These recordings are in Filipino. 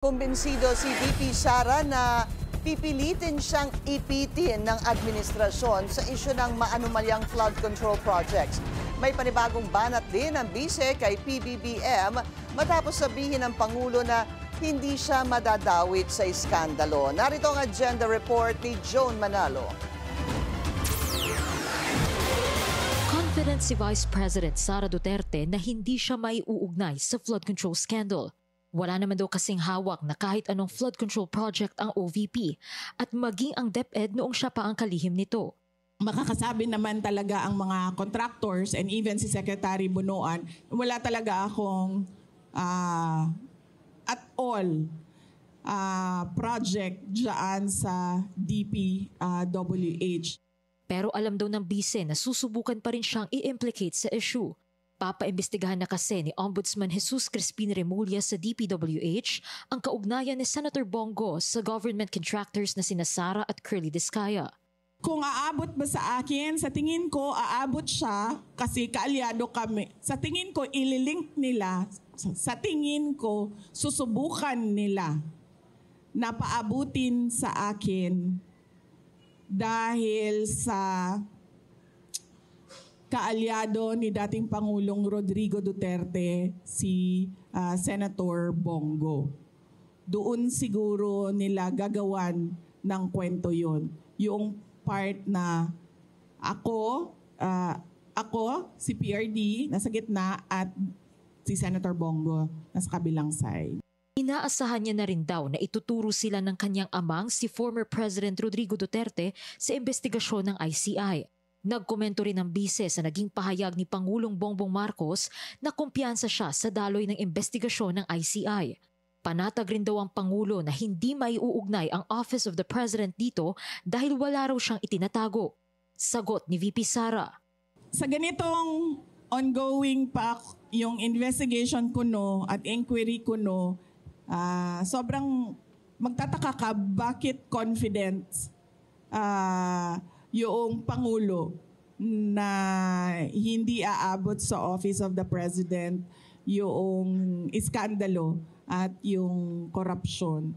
Kumbinsido si VP Sara na pipilitin siyang ipitin ng administrasyon sa isyu ng maanumalyang flood control projects. May panibagong banat din ang bise kay PBBM matapos sabihin ng Pangulo na hindi siya madadawit sa iskandalo. Narito ang agenda report ni Joan Manalo. Confident si Vice President Sara Duterte na hindi siya maiuugnay sa flood control scandal. Wala naman daw kasing hawak na kahit anong flood control project ang OVP at maging ang DepEd noong siya pa ang kalihim nito. Makakasabi naman talaga ang mga contractors and even si Secretary Bunuan, wala talaga akong at all project dyan sa DPWH. Pero alam daw ng bise na susubukan pa rin siyang i-implicate sa issue. Papaimbestigahan na kasi ni Ombudsman Jesus Crispin Remulla sa DPWH ang kaugnayan ni Senator Bongo sa government contractors na sina Sara at Curly Discaya. Kung aabot ba sa akin, sa tingin ko aabot siya kasi kaalyado kami. Sa tingin ko ililink nila, sa tingin ko susubukan nila na paabutin sa akin dahil sa kaalyado ni dating Pangulong Rodrigo Duterte, si Senator Bongo. Doon siguro nila gagawan ng kwento yon. Yung part na ako, si PRD, nasa gitna, at si Senator Bongo, nasa kabilang side. Inaasahan niya na rin daw na ituturo sila ng kanyang amang si former President Rodrigo Duterte sa investigasyon ng ICI. Nagkomento rin ang bise sa naging pahayag ni Pangulong Bongbong Marcos na kumpiyansa siya sa daloy ng investigasyon ng ICI. Panatag rin daw ang Pangulo na hindi maiuugnay ang Office of the President dito dahil wala raw siyang itinatago. Sagot ni VP Sara. Sa ganitong ongoing pa yung investigation ko at inquiry ko sobrang magtataka ka bakit confident yung Pangulo na hindi aabot sa Office of the President yung iskandalo at yung korupsyon.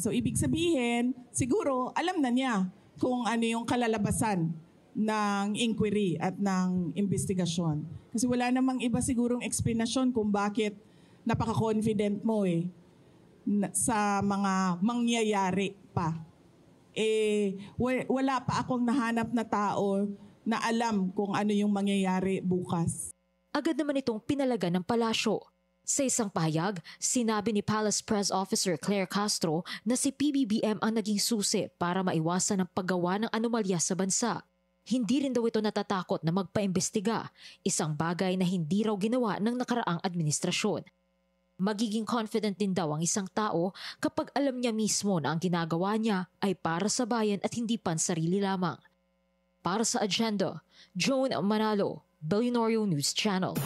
So ibig sabihin, siguro alam na niya kung ano yung kalalabasan ng inquiry at ng investigasyon. Kasi wala namang iba sigurong explanation kung bakit napaka-confident mo sa mga mangyayari pa. Wala pa akong nahanap na tao na alam kung ano yung mangyayari bukas. Agad naman itong pinalaga ng palasyo. Sa isang pahayag, sinabi ni Palace Press Officer Claire Castro na si PBBM ang naging susi para maiwasan ang paggawa ng anomalya sa bansa. Hindi rin daw ito natatakot na magpaimbestiga, isang bagay na hindi raw ginawa ng nakaraang administrasyon. Magiging confident din daw ang isang tao kapag alam niya mismo na ang ginagawa niya ay para sa bayan at hindi pansarili lamang. Para sa agenda, Joan Manalo, Billionario News Channel.